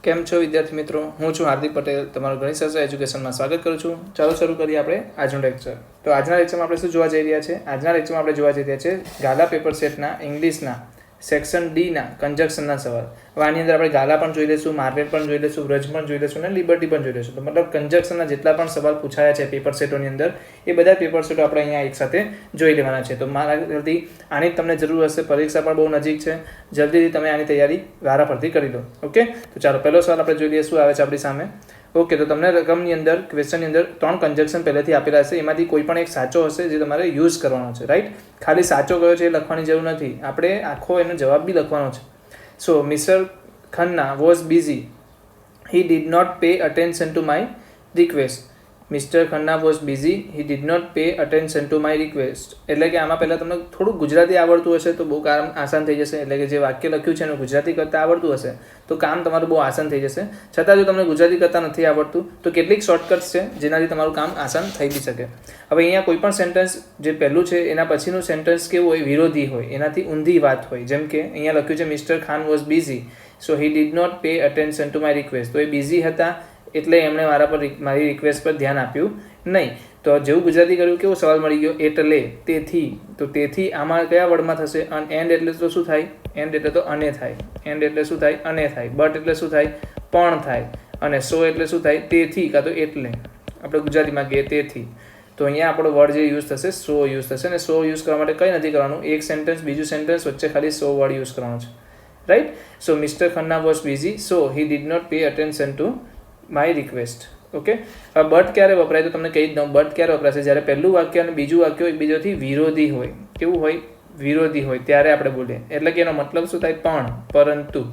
કેમ છો વિદ્યાર્થી મિત્રો? હું છું હાર્દિક પટેલ, તમારું ગણિતશાસ્ત્ર એજ્યુકેશનમાં સ્વાગત કરું છું. ચાલો શરૂ કરીએ આપણે આજનું લેક્ચર. તો આજના લેક્ચરમાં આપણે શું જોવા જઈ રહ્યા છે? આજના લેક્ચરમાં આપણે જોવા જઈ રહ્યા છે ગાલા પેપર સેટના ઇંગ્લિશના સેક્શન ડીના કન્જક્શનના સવાલ. હવે આની અંદર આપણે ગાલા પણ જોઈ લઈશું, માર્કેટ પણ જોઈ લઈશું, વ્રજ પણ જોઈ લઈશું અને લિબર્ટી પણ જોઈ લઈશું. તો મતલબ કન્જક્શનના જેટલા પણ સવાલ પૂછાયા છે પેપર સેટોની અંદર એ બધા પેપર સેટો આપણે અહીંયા એકસાથે જોઈ લેવાના છે. તો મારા જલ્દી આની તમને જરૂર હશે, પરીક્ષા પણ બહુ નજીક છે, જલ્દીથી તમે આની તૈયારી વારાફરતી કરી લો. ઓકે, તો ચાલો પહેલો સવાલ આપણે જોઈ લઈએ શું આવે છે આપણી સામે. ઓકે, તો તમને રકમની અંદર ક્વેશ્ચનની અંદર 3 કન્જક્શન પહેલેથી આપેલા હશે, એમાંથી કોઈ પણ એક સાચો હશે જે તમારે યુઝ કરવાનો છે. રાઈટ, ખાલી સાચો કયો છે એ લખવાની જરૂર નથી, આપણે આખો એનો જવાબ બી લખવાનો છે. So mister Khanna was busy, he did not pay attention to my request. Mister Khanna was busy, he did not pay attention to my request. એટલે કે આમાં પહેલાં તમને થોડુંક ગુજરાતી આવડતું હશે તો બહુ કામ આસાન થઈ જશે. એટલે કે જે વાક્ય લખ્યું છે એનું ગુજરાતી કરતાં આવડતું હશે તો કામ તમારું બહુ આસાન થઈ જશે. છતાં જો તમને ગુજરાતી કરતાં નથી આવડતું તો કેટલીક શોર્ટકટ્સ છે જેનાથી તમારું કામ આસાન થઈ બી શકે. હવે અહીંયા કોઈ પણ સેન્ટેન્સ જે પહેલું છે એના પછીનું સેન્ટેન્સ કેવું હોય? વિરોધી હોય, એનાથી ઊંધી વાત હોય. જેમ કે અહીંયા લખ્યું છે mister Khan was busy, so he did not pay attention to my request. તો એ બિઝી હતા એટલે એમણે મારી રિક્વેસ્ટ પર ધ્યાન આપ્યું નહીં. તો જેવું ગુજરાતી કર્યું કેવો સવાલ મળી ગયો? એટલે, તેથી. તો તેથી આમાં કયા વર્ડમાં થશે? એન્ડ એટલે તો શું થાય? એન્ડ એટલે તો અને થાય. એન્ડ એટલે શું થાય? અને થાય. બટ એટલે શું થાય? પણ થાય. અને સો એટલે શું થાય? તેથી કાં તો એટલે. આપણે ગુજરાતીમાં કહીએ તેથી. તો અહીંયા આપણો વર્ડ જે યુઝ થશે સો યુઝ થશે. અને સો યુઝ કરવા માટે કંઈ નથી કરવાનું, એક સેન્ટેન્સ બીજું સેન્ટેન્સ વચ્ચે ખાલી સો વર્ડ યુઝ કરવાનો છે. Right. So mister Khanna was busy, so he did not pay attention to my request. Okay, હવે બટ ક્યારે વપરાય તો તમને કહી જ દઉં. બટ ક્યારે વપરાશે? જ્યારે પહેલું વાક્ય અને બીજું વાક્ય એકબીજાથી વિરોધી હોય. કેવું હોય? વિરોધી હોય ત્યારે આપણે બોલીએ. એટલે કે એનો મતલબ શું થાય? પણ, પરંતુ.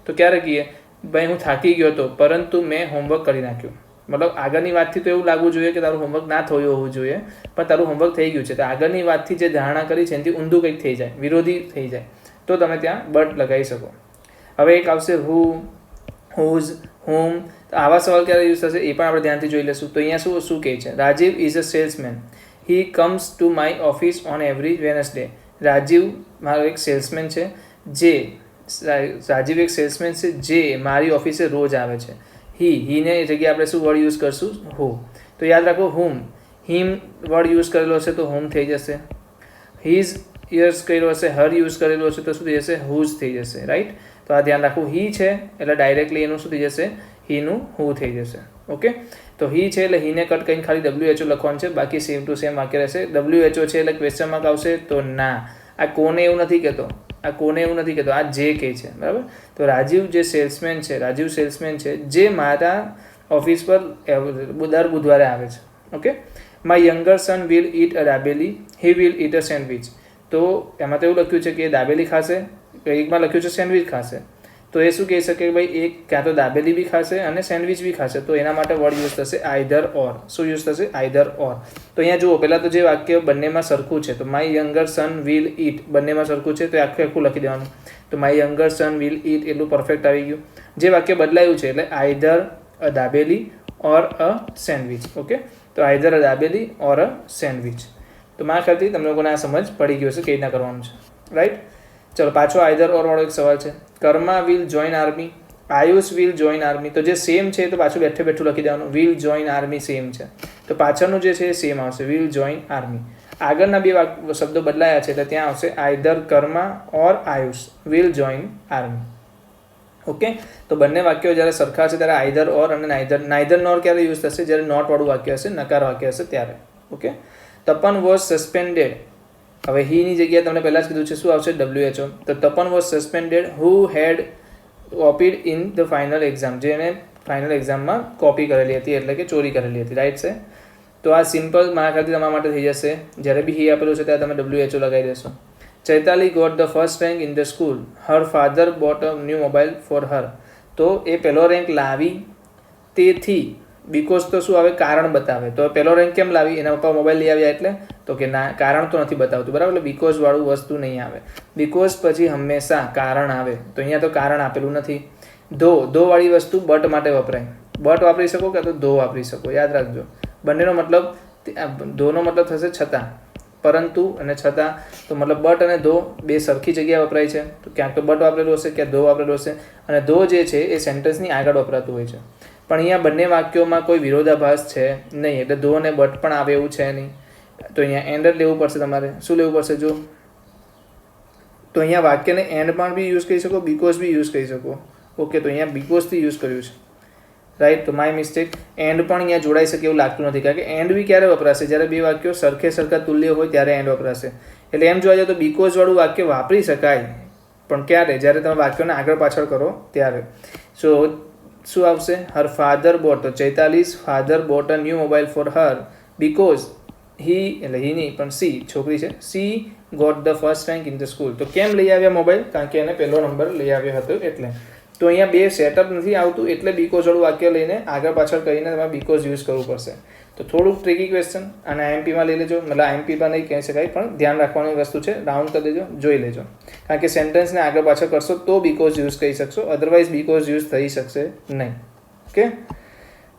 તો ક્યારે કહીએ? ભાઈ હું થાકી ગયો હતો પરંતુ મેં હોમવર્ક કરી નાખ્યું. મતલબ આગળની વાતથી તો એવું લાગવું જોઈએ કે તારું હોમવર્ક ના થયું હોવું જોઈએ, પણ તારું હોમવર્ક થઈ ગયું છે. તો આગળની વાતથી જે ધારણા કરી છે એનાથી ઊંધું કંઈક થઈ જાય, વિરોધી થઈ જાય, તો તમે ત્યાં બટ લગાવી શકો. હવે એક આવશે હુ, હુઝ, હોમ. તો આવા સવાલ ક્યારે યુઝ થશે એ પણ આપણે ધ્યાનથી જોઈ લઈશું. તો અહીંયા શું કહે છે? Rajiv is a salesman, he comes to my office on every Wednesday. Rajiv મારો એક સેલ્સમેન છે રાજીવ એક સેલ્સમેન છે જે મારી ઓફિસે રોજ આવે છે. હીને એ જગ્યાએ આપણે શું વર્ડ યુઝ કરશું? હુ. તો યાદ રાખો હુમ, હિમ વર્ડ યુઝ કરેલો હશે તો હોમ થઈ જશે. હીઝ યુઝ કર્યો હશે, હર યુઝ કરેલો હશે તો શું થઈ જશે? હુઝ થઈ જશે. રાઈટ. તો આ ધ્યાન રાખવું. હી છે એટલે ડાયરેક્ટલી એનું શું થઈ જશે? હીનું હુ થઈ જશે. ઓકે, તો હી છે એટલે હીને કટ કરીને ખાલી WHO લખવાનું છે, બાકી સેમ ટુ સેમ વાક્ય રહેશે. WHO છે એટલે ક્વેશ્ચન માર્ક આવશે તો ના. આ કોને એવું નથી કહેતો, આ કોને એવું નથી કહેતો, આ જે કહે છે. બરાબર. તો રાજીવ જે સેલ્સમેન છે, રાજીવ સેલ્સમેન છે જે મારા ઓફિસ પર દર બુધવારે આવે છે. Okay. My younger son will eat a dabeli, he will eat a sandwich. તો એમાં તો એવું લખ્યું છે કે દાબેલી ખાશે, એકમાં લખ્યું છે સેન્ડવિચ ખાશે. તો એ શું કહી શકે કે ભાઈ એક ક્યાં તો દાબેલી બી ખાશે અને સેન્ડવિચ બી ખાશે. તો એના માટે વર્ડ યુઝ થશે આઈધર ઓર. શું યુઝ થશે? આઈધર ઓર. તો અહીંયા જુઓ, પહેલાં તો જે વાક્ય બંનેમાં સરખું છે, તો my younger son will eat બંનેમાં સરખું છે તો એ આખું લખી દેવાનું. તો my younger son will eat એટલું પરફેક્ટ આવી ગયું. જે વાક્ય બદલાયું છે એટલે either a dabeli or a sandwich. Okay, તો either a dabeli or a sandwich. તો મારા ખ્યાલથી તમને લોકોને આ સમજ પડી ગયું હશે કેવી રીતના કરવાનું છે. રાઈટ. ચલો પાછો આઈધર ઓર વાળો એક સવાલ છે. Karma will join army, Ayush will join army. તો જે સેમ છે તો પાછું બેઠું લખી દેવાનું. વિલ જોઈન આર્મી સેમ છે તો પાછળનું જે છે એ સેમ આવશે, વિલ જોઈન આર્મી. આગળના બે શબ્દો બદલાયા છે એટલે ત્યાં આવશે either Karma or Ayush will join army. Okay, તો બંને વાક્યો જ્યારે સરખા છે ત્યારે આઈધર ઓર અને નાઈધર નોર ક્યારે યુઝ થશે? જ્યારે નોટ વાળું વાક્ય હશે, નકાર વાક્ય હશે ત્યારે. ઓકે. Tapan was suspended. હવે હીની જગ્યાએ તમને પહેલાં જ કીધું છે શું આવશે? WHO. તો Tapan was suspended who had copied in the final exam. જેને ફાઇનલ એક્ઝામમાં કોપી કરેલી હતી એટલે કે ચોરી કરેલી હતી. રાઈટ છે. તો આ સિમ્પલ મારા ખ્યાલથી તમારા માટે થઈ જશે. જ્યારે બી હી આપેલું છે ત્યારે તમે WHO લગાવી દેશો. Chaitali got the first rank in the school, her father bought a new mobile for her. તો એ પહેલો રેન્ક લાવી તેથી, બિકોઝ તો શું આવે? કારણ બતાવે. તો પહેલો રેન્ક કેમ લાવી? એના પપ્પા મોબાઈલ લઈ આવ્યા એટલે? તો કે ના, કારણ તો નથી બતાવતું. બરાબર. એટલે બિકોઝ વાળું વસ્તુ નહીં આવે. બિકોઝ પછી હંમેશા કારણ આવે. તો અહીંયા તો કારણ આપેલું નથી. ધો વાળી વસ્તુ બટ માટે વપરાય. બટ વાપરી શકો કે તો ધો વાપરી શકો. યાદ રાખજો. બંનેનો મતલબ, ધોનો મતલબ થશે છતાં, પરંતુ અને છતાં, તો મતલબ બટ અને ધો બે સરખી જગ્યાએ વપરાય છે. તો ક્યાંક તો બટ વાપરેલું હશે, ક્યાં ધો વાપરેલું હશે. અને ધો જે છે એ સેન્ટેન્સની આગળ વપરાતું હોય છે. પણ અહીંયા બંને વાક્યોમાં કોઈ વિરોધાભાસ છે નહીં, એટલે ધો અને બટ પણ આવે એવું છે નહીં. તો અહીંયા એન્ડ જ લેવું પડશે તમારે. શું લેવું પડશે? જો તો અહીંયા વાક્યને એન્ડ પણ બી યુઝ કરી શકો, બીકોઝ બી યુઝ કરી શકો. ઓકે, તો અહીંયા બીકોઝથી યુઝ કર્યું છે, રાઈટ. તો માય મિસ્ટેક. એન્ડ પણ અહીંયા જોડાઈ શકે એવું લાગતું નથી, કારણ કે એન્ડ બી ક્યારે વપરાશે? જ્યારે બે વાક્યો સરખે સરખા તુલ્ય હોય ત્યારે એન્ડ વપરાશે. એટલે એમ જોવા જાય તો બીકોઝવાળું વાક્ય વાપરી શકાય, પણ ક્યારે? જ્યારે તમે વાક્યોને આગળ પાછળ કરો ત્યારે. સો શું આવશે? Her father bought. તો Chaitali's father bought a new mobile for her because he, એટલે હી નહીં પણ સી, છોકરી છે, she got the first rank in the school. તો કેમ લઈ આવ્યા મોબાઈલ? કારણ કે એને પહેલો નંબર લઈ આવ્યો હતો એટલે. તો અહીંયા બે સેટઅપ નથી આવતું, એટલે બીકોઝવાળું વાક્ય લઈને આગળ પાછળ કરીને તમારે બીકોઝ યુઝ કરવું પડશે. તો થોડુંક ટ્રિકી ક્વેશ્ચન, અને આઈએમપીમાં લઈ લેજો. મતલબ આઈએમપીમાં નહીં કહી શકાય, પણ ધ્યાન રાખવાની વસ્તુ છે. રાઉન્ડ કરી દેજો, જોઈ લેજો. કારણ કે સેન્ટેન્સને આગળ પાછળ કરશો તો બીકોઝ યુઝ કરી શકશો, અધરવાઇઝ બીકોઝ યુઝ થઈ શકશે નહીં. Okay.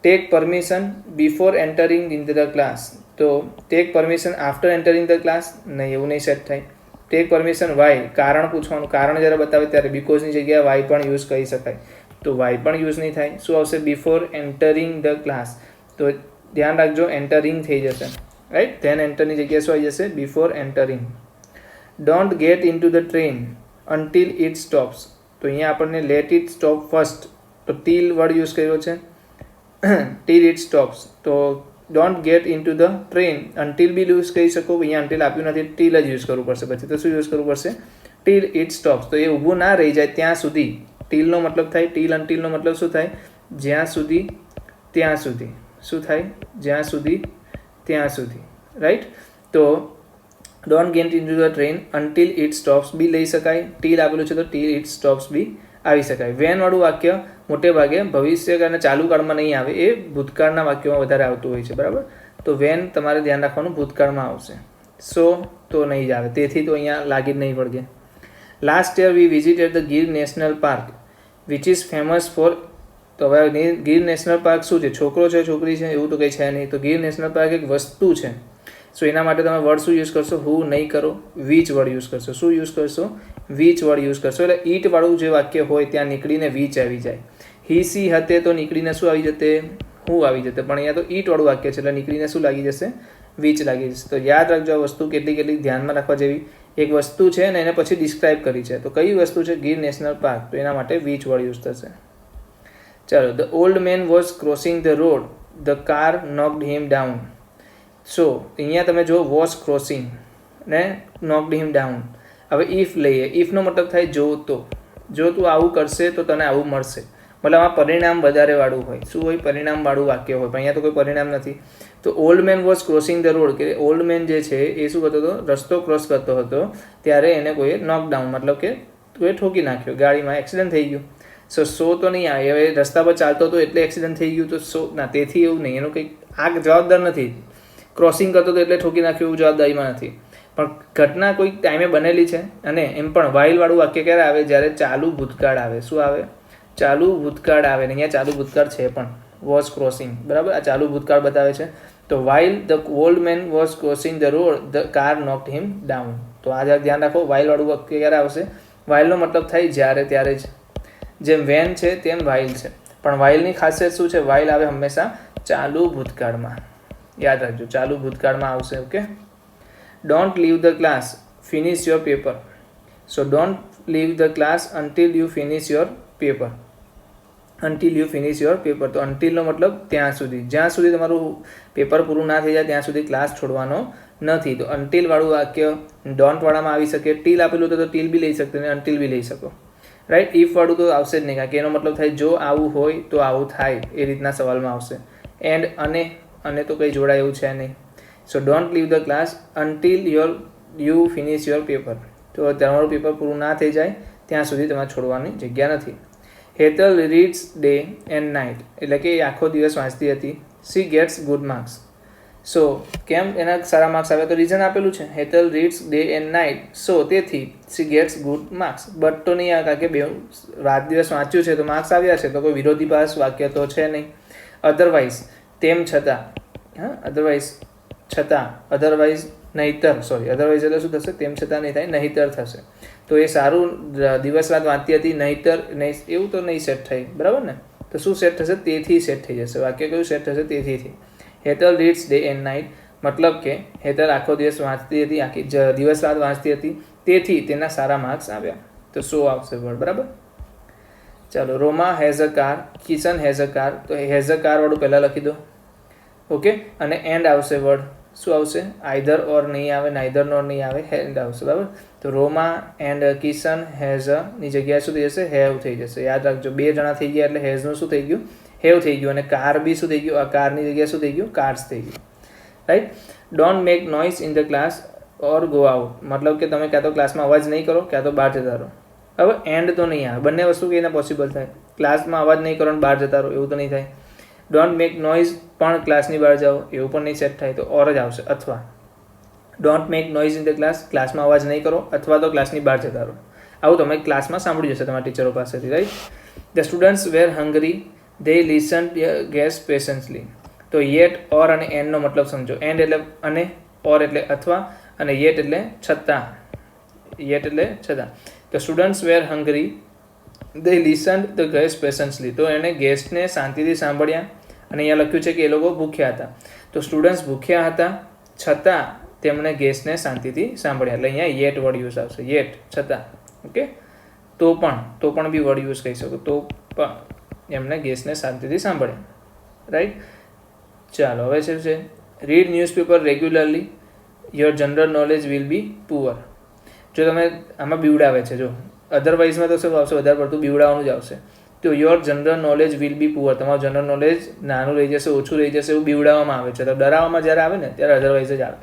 Take permission before entering in the class. તો take permission after entering the class, નહીં, એવું નહીં સેટ થાય. ટેક પરમિશન વાય, કારણ પૂછવાનું, કારણ જ્યારે બતાવે ત્યારે બીકોઝની જગ્યાએ વાય પણ યુઝ કરી શકાય. તો વાય પણ યુઝ નહીં થાય. શું આવશે? Before entering the class. તો ધ્યાન રાખજો, એન્ટરિંગ થઈ જશે, રાઈટ. ધેન એન્ટરની જગ્યાએ શું આવી જશે? Before entering. Don't get in to the train until it stops. તો અહીંયા આપણને લેટ ઇટ સ્ટોપ ફર્સ્ટ, તો ટીલ વર્ડ યુઝ કર્યો છે, ટીલ ઇટ સ્ટોપ્સ. તો don't get in to the train, until બી યુઝ કરી શકો, અહીંયા અન્ટિલ આપ્યું નથી, ટીલ જ યુઝ કરવું પડશે. પછી તો શું યુઝ કરવું પડશે? Till it stops. તો એ ઊભું ના રહી જાય ત્યાં સુધી. ટીલનો મતલબ થાય, ટીલ અન્ટિલનો મતલબ શું થાય? જ્યાં સુધી ત્યાં સુધી. શું થાય? જ્યાં સુધી ત્યાં સુધી, રાઈટ. તો don't get in to the train until it stops B લઈ શકાય. ટીલ આપેલું છે તો ટીલ ઇટ સ્ટોપ્સ બી આવી શકાય. વેનવાળું વાક્ય મોટે ભાગે ભવિષ્ય અને ચાલુ કાળમાં નહીં આવે, એ ભૂતકાળના વાક્યોમાં વધારે આવતું હોય છે, બરાબર. તો વેન તમારે ધ્યાન રાખવાનું ભૂતકાળમાં આવશે. સો તો નહીં જ આવે, તેથી તો અહીંયા લાગી જ નહીં પડે. Last year V visited the Gir national park which is famous for. તો હવે ગીર નેશનલ પાર્ક શું છે? છોકરો છે, છોકરી છે, એવું તો કંઈ છે નહીં. તો ગીર નેશનલ પાર્ક એક વસ્તુ છે. સો એના માટે તમે વર્ડ શું યુઝ કરશો? હું નહીં કરો, વીચ વર્ડ યુઝ કરશો. શું યુઝ કરશો? વીચ વર્ડ યુઝ કરશો. એટલે ઈટ વાળું જે વાક્ય હોય ત્યાં નીકળીને વીચ આવી જાય. હી સી હતે તો નીકળીને શું આવી જતે? હું આવી જતે. પણ અહીંયા તો ઈટ વાળું વાક્ય છે એટલે નીકળીને શું લાગી જશે? વીચ લાગી જશે. તો યાદ રાખજો આ વસ્તુ કેટલી ધ્યાનમાં રાખવા જેવી. એક વસ્તુ છે ને એને પછી ડિસ્ક્રાઇબ કરી છે. તો કઈ વસ્તુ છે? Gir national park. તો એના માટે વીચ વર્ડ યુઝ થશે. ચાલો. The old man was crossing the road, the car knocked him down. So અહીંયા તમે જો વોઝ ક્રોસિંગ ને નોક્ડ હિમ ડાઉન. હવે ઇફ લઈએ. ઇફનો મતલબ થાય જો તો. જો તું આવું કરશે તો તને આવું મળશે. મતલબ આ પરિણામ વધારે વાળું હોય. શું હોય? પરિણામ વાળું વાક્ય હોય. પણ અહીંયા તો કોઈ પરિણામ નથી. તો old man was crossing the road, કે ઓલ્ડ મેન જે છે એ શું કરતો હતો? રસ્તો ક્રોસ કરતો હતો ત્યારે એને કોઈએ નોકડાઉન, મતલબ કે કોઈએ ઠોકી નાખ્યો, ગાડીમાં એક્સિડન્ટ થઈ ગયું. સો તો નહીં આવે. હવે રસ્તા પર ચાલતો હતો એટલે એક્સિડન્ટ થઈ ગયું, તો સો ના, તેથી એવું નહીં. એનું કંઈક આ જવાબદાર નથી. ક્રોસિંગ કરતો હતો એટલે ઠોકી નાખ્યું એવું જવાબદારીમાં નથી. પણ ઘટના કોઈક ટાઈમે બનેલી છે. અને એમ પણ વાઇલવાળું વાક્ય ક્યારે આવે? જ્યારે ચાલુ ભૂતકાળ આવે. શું આવે? ચાલુ ભૂતકાળ આવે. ને અહીંયા ચાલુ ભૂતકાળ છે પણ, વોઝ ક્રોસિંગ, બરાબર. આ ચાલુ ભૂતકાળ બતાવે છે. તો while the old man was crossing the road the car knocked him down. તો આ ધ્યાન રાખો, વાઇલવાળું વાક્ય ક્યારે આવશે? વાઇલનો મતલબ થાય જ્યારે, ત્યારે જ. જેમ વેન છે તેમ વાઇલ છે. પણ વાઇલની ખાસિયત શું છે? વાઇલ આવે હંમેશા ચાલુ ભૂતકાળમાં. યાદ રાખજો, ચાલુ ભૂતકાળમાં આવશે. Okay. Don't leave the class, finish your paper. So don't leave the class until you finish your paper. Until you finish your paper. તો અન્ટિલનો મતલબ ત્યાં સુધી, જ્યાં સુધી તમારું પેપર પૂરું ના થઈ જાય ત્યાં સુધી ક્લાસ છોડવાનો નથી. તો અન્ટિલ વાળું વાક્ય ડોન્ટ વાળામાં આવી શકે. ટીલ આપેલું તો ટીલ બી લઈ શકતો અને અન્ટિલ બી લઈ શકો, રાઈટ. ઇફ વાળું તો આવશે જ નહીં, કારણ કે એનો મતલબ થાય જો આવું હોય તો આવું થાય, એ રીતના સવાલમાં આવશે. એન્ડ અને તો કંઈ જોડાય એવું છે નહીં. So don't leave the class until you finish your paper. તો તમારું પેપર પૂરું ના થઈ જાય ત્યાં સુધી તમારે છોડવાની જગ્યા નથી. Hetal reads day and night, એટલે કે એ આખો દિવસ વાંચતી હતી. She gets good marks. So કેમ એના સારા માર્ક્સ આવ્યા? તો રીઝન આપેલું છે, Hetal reads day and night. So તેથી she gets good marks. But તો નહીં આવે, કારણ કે બે રાત દિવસ વાંચ્યું છે તો માર્ક્સ આવ્યા છે, તો કોઈ વિરોધીભાસ વાક્ય તો છે નહીં. અધરવાઇઝ, તેમ છતાં. હા, અધરવાઇઝ છતાં, અધરવાઇઝ નહીતર સોરી અધરવાઇઝ એટલે શું થશે? તેમ છતાં નહીં થાય, નહીતર થશે. તો એ સારું દિવસ રાત વાંચતી હતી નહીતર નહીં, એવું તો નહીં સેટ થાય, બરાબર ને? તો શું સેટ થશે? તેથી સેટ થઈ જશે. વાક્ય કયું સેટ થશે? તેથીથી. Hetal reads day and night, મતલબ કે હેતલ આખો દિવસ વાંચતી હતી, આખી દિવસ રાત વાંચતી હતી, તેથી તેના સારા માર્ક્સ આવ્યા. તો સો આવશે વર્ડ, બરાબર. ચાલો, Roma has a car, Kishan has a car. તો હેઝ અ કાર વાળું પહેલાં લખી દો, ઓકે. અને એન્ડ આવશે વર્ડ, શું આવશે? આઈધર ઓર નહીં આવે, નાઈધર નોર નહીં આવે, એન્ડ આવશે, બરાબર. તો રોમા એન્ડ કિશન હેઝ અ ની જગ્યાએ શું થઈ જશે? હેવ થઈ જશે. યાદ રાખજો, 2 જણા થઈ ગયા એટલે હેઝનું શું થઈ ગયું? હેવ થઈ ગયું. અને કાર બી શું થઈ ગયું? આ કારની જગ્યાએ શું થઈ ગયું? કાર્સ થઈ ગયું, right. Don't make noise in the class or go out, મતલબ કે તમે ક્યાં તો ક્લાસમાં અવાજ નહીં કરો, ક્યાં તો બહાર જતા રહો. હવે એન્ડ તો નહીં આવે, બંને વસ્તુ કઈને પોસિબલ થાય? ક્લાસમાં અવાજ નહીં કરો અને બહાર જતા રહો, એવું તો નહીં થાય. ડોન્ટ મેક નોઇઝ પણ ક્લાસની બહાર જાઓ, એવું પણ નહીં સેટ થાય. તો ઓર જ આવશે, અથવા. Don't make noise in the class, ક્લાસમાં અવાજ નહીં કરો, અથવા તો ક્લાસની બહાર જતા રહો. આવું તમે ક્લાસમાં સાંભળ્યું જશે તમારા ટીચરો પાસેથી, right. The students were hungry, they listen guests patiently. તો યેટ, ઓર અને એન્ડનો મતલબ સમજો. એન્ડ એટલે અને, ઓર એટલે અથવા, અને યેટ એટલે છતાં. યેટ એટલે છતાં. The students were hungry, they listen the guests patiently. તો એણે ગેસ્ટને શાંતિથી સાંભળ્યા, અને અહીંયા લખ્યું છે કે એ લોકો ભૂખ્યા હતા. તો સ્ટુડન્ટ્સ ભૂખ્યા હતા, છતાં તેમણે ગેસ્ટને શાંતિથી સાંભળ્યા. એટલે અહીંયા યેટ વર્ડ યુઝ આવશે, યેટ, છતાં, ઓકે. તો પણ બી વર્ડ યુઝ કહી શકો, તો પણ એમને ગેસ્ટને શાંતિથી સાંભળ્યા, રાઈટ. ચાલો, હવે શું છે? Read newspaper regularly, your general knowledge will be poor. જો તમે આમાં બીવડાવે છે, જો અધરવાઇઝમાં તો શું આવશે? વધારે પડતું બીવડાવવાનું જ આવશે. તો your general knowledge will be poor, તમારું જનરલ નોલેજ નાનું રહી જશે, ઓછું રહી જશે, એવું બીવડાવવામાં આવે છે. તો ડરાવવામાં જ્યારે આવે ને ત્યારે અધરવાઇઝ જ આવે.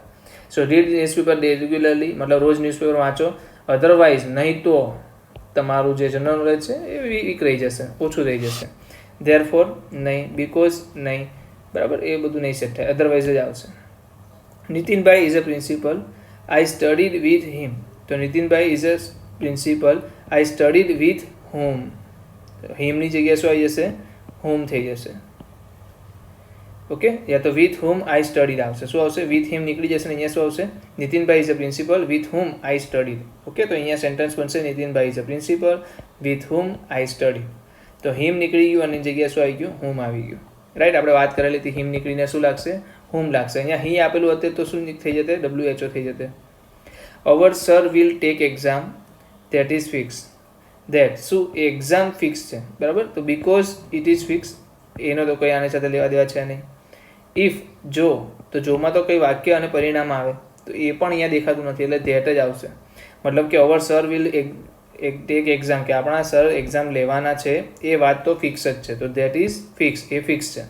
સો રીડ ન્યૂઝપેપર રેગ્યુલરલી, મતલબ રોજ ન્યૂઝપેપર વાંચો. અધરવાઇઝ નહીં તો તમારું જે જનરલ નોલેજ છે એ વીક રહી જશે, ઓછું રહી જશે. ધેરફોર નહીં, બીકોઝ નહીં, બરાબર, એ બધું નહીં સેટ થાય, અધરવાઇઝ જ આવશે. Nitinbhai is a principal, I studied with him. તો Nitinbhai is a principal, I studied with home. હિમની જગ્યાએ શું આવી જશે? હોમ થઈ જશે, ઓકે. યા તો વિથ હોમ આઈ સ્ટડીડ આવશે. શું આવશે? વિથ હિમ નીકળી જશે ને અહીંયા શું આવશે? Nitinbhai is a principal with home I studied, okay. તો અહીંયા સેન્ટેન્સ બનશે Nitinbhai is a principal with home I study. તો હિમ નીકળી ગયું અને જગ્યાએ શું આવી ગયું? હોમ આવી ગયું, રાઈટ. આપણે વાત કરેલી હતી, હિમ નીકળીને શું લાગશે? હોમ લાગશે. અહીંયા હી આપેલું હતું તો શું થઈ જશે? WHO થઈ જશે. Our sir will take exam, that is fix. That શું? એક્ઝામ ફિક્સ છે, બરાબર. તો બીકોઝ ઇટ ઇઝ ફિક્સ, એનો તો કંઈ આની સાથે લેવા દેવા છે નહીં. ઇફ, જો, તો જોમાં તો કંઈ વાક્ય અને પરિણામ આવે, તો એ પણ અહીંયા દેખાતું નથી, એટલે ધેટ જ આવશે. મતલબ કે અવર સર વિલ ટેક એક્ઝામ, કે આપણા સર એક્ઝામ લેવાના છે, એ વાત તો ફિક્સ જ છે. તો that is fix, A fix છે.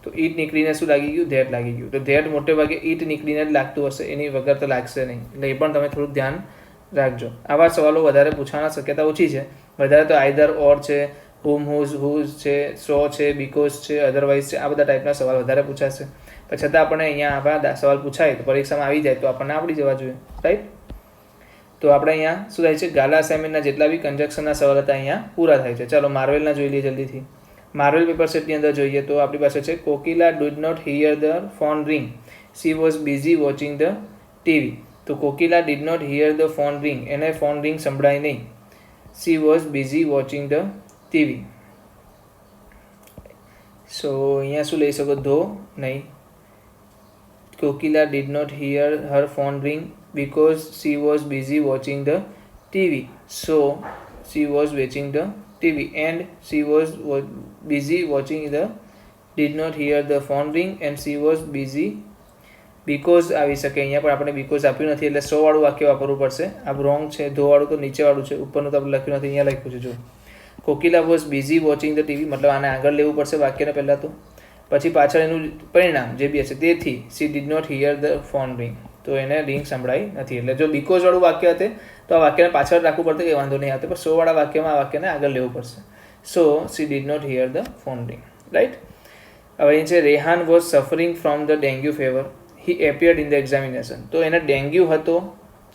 તો ઈટ નીકળીને શું લાગી ગયું? ધેટ લાગી ગયું. તો ધેટ મોટે ભાગે ઈટ નીકળીને જ લાગતું હશે, એની વગર તો લાગશે નહીં. એટલે એ પણ તમે થોડુંક ધ્યાન રાખજો. આવા સવાલો વધારે પૂછવાની શક્યતા ઓછી છે. વધારે તો આઈધર ઓર છે, હુમ હુઝ છે, સો છે, બીકોઝ છે, અધરવાઇઝ છે, આ બધા ટાઈપના સવાલ વધારે પૂછાશે. પણ છતાં આપણને અહીંયા આવા સવાલ પૂછાય તો પરીક્ષામાં આવી જાય તો આપણને આવડી જવા જોઈએ, રાઈટ. તો આપણે અહીંયા શું થાય છે? ગાલા અસાઇનમેન્ટના જેટલા બી કન્જક્શનના સવાલ હતા અહીંયા પૂરા થાય છે. ચાલો માર્વેલના જોઈ લઈએ જલ્દીથી. માર્વેલ પેપર સેટની અંદર જોઈએ તો આપણી પાસે છે Kokila did not hear the phone ring, she was busy watching the TV. તો Kokila did not hear the phone ring, એને ફોન રિંગ સંભળાય નહીં. She was busy watching the TV. So અહીંયા શું લઈ શકો? ધો નહીં. Kokila did not hear her phone ring because she was busy watching the TV. So she was watching the TV and she was busy watching the did not hear the phone ring and she was busy because આવી શકે. અહીંયા પણ આપણે because આપ્યું નથી એટલે 100 વાળું વાક્ય વાપરવું પડશે. આ રોંગ છે. ધો વાળું તો નીચે વાળું છે, ઉપરનું તો આપણે લખ્યું નથી, અહીંયા લખ્યું છે. જો Kokila was busy watching the TV, મતલબ આને આગળ લેવું પડશે વાક્યને પહેલાં તો, પછી પાછળ એનું પરિણામ જે બી હશે. તેથી she did not hear the phone ring, તો એને રિંગ સંભળાઈ નથી. એટલે જો બીકોઝ વાળું વાક્ય હશે તો આ વાક્યને પાછળ રાખવું પડતું, કે વાંધો નહીં આવતો, પણ 100 વાળા વાક્યમાં આ વાક્યને આગળ લેવું પડશે. So she did not hear the phone ring, right. હવે અહીં છે Rehan was suffering from the dengue fever, he appeared in the examination. તો એને ડેન્ગ્યુ હતો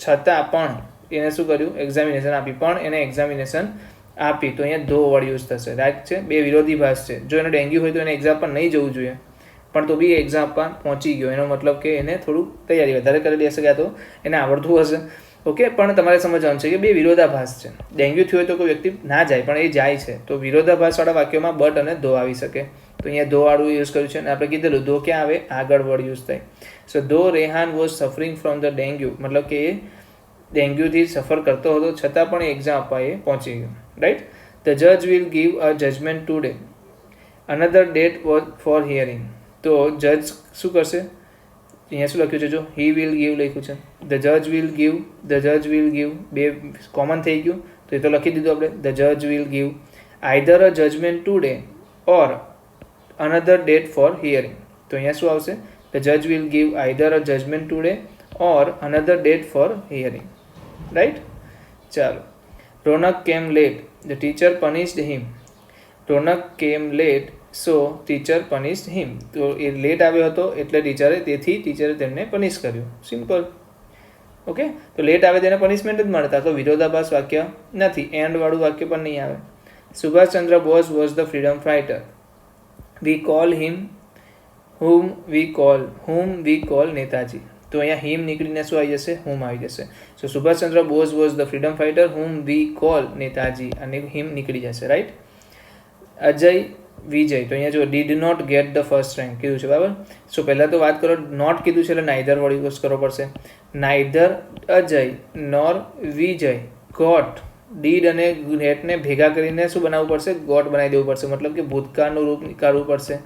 છતાં પણ એને શું કર્યું? એક્ઝામિનેશન આપી. પણ એને એક્ઝામિનેશન આપી. તો અહીંયા ધો વર્ડ યુઝ થશે, રાઈટ છે. બે વિરોધી ભાસ છે. જો એને ડેન્ગ્યુ હોય તો એને એક્ઝામ પર નહીં જવું જોઈએ, પણ તો બી એક્ઝામ આપવા પહોંચી ગયો, એનો મતલબ કે એને થોડુંક તૈયારી વધારે કરેલી હશે, ક્યાં તો એને આવડતું હશે. ઓકે, પણ તમારે સમજવાનું છે કે બે વિરોધાભાસ છે. ડેન્ગ્યુ થયું હોય તો કોઈ વ્યક્તિ ના જાય પણ એ જાય છે, તો વિરોધાભાસવાળા વાક્યોમાં બટ અને ધો આવી શકે. તો અહીંયા ધોવાળું યુઝ કર્યું છે અને આપણે કીધેલું ધો ક્યાં આવે, આગળ વર્ડ યુઝ થાય. સો ધો Rehan was suffering from the dengue, મતલબ કે એ ડેન્ગ્યુથી સફર કરતો હતો છતાં પણ એ એક્ઝામ આપવા એ પહોંચી ગયો. રાઈટ. ધ જજ will give a judgement today, another date was for hearing. તો જજ શું કરશે, અહીંયા શું લખ્યું છે, જો હી વિલ ગીવ લખ્યું છે, ધ જજ વિલ ગીવ, ધ જજ વિલ ગીવ બે કોમન થઈ ગયું, તો એ તો લખી દીધું આપણે, ધ જજ will give either a judgement today or another date for hearing. તો અહીંયા શું આવશે, ધ જજ will give either a judgement today or another date for hearing. Right. ચાલો. Ronak came late, the teacher punished him. Ronak came late, so teacher punished him. તો એ late આવ્યો હતો એટલે તેથી ટીચરે તેમને પનિશ કર્યું. સિમ્પલ. ઓકે, તો લેટ આવે તેને પનિશમેન્ટ જ મળતા, તો વિરોધાભાસ વાક્ય નથી. એન્ડવાળું વાક્ય પણ નહીં આવે. Subhash Chandra Bose was the freedom fighter. We call him whom we call Netaji. તો અહીંયા હિમ નીકળીને શું આવી જશે, હુમ આવી જશે. So Subhashchandra Bose was the freedom fighter whom we call Netaji, અને હિમ નીકળી જશે. રાઈટ. અજય વિજય, તો અહીંયા જો did not get the first rank કીધું છે, બરાબર. સો પહેલાં તો વાત કરો, નોટ કીધું છે એટલે નાઈધર વડ યુઝ કરવો પડશે. Neither Ajay nor Vijay got, did અને ગેટને ભેગા કરીને શું બનાવવું પડશે, ગોટ બનાવી દેવું પડશે, મતલબ કે ભૂતકાળનું રૂપ કાઢવું પડશે.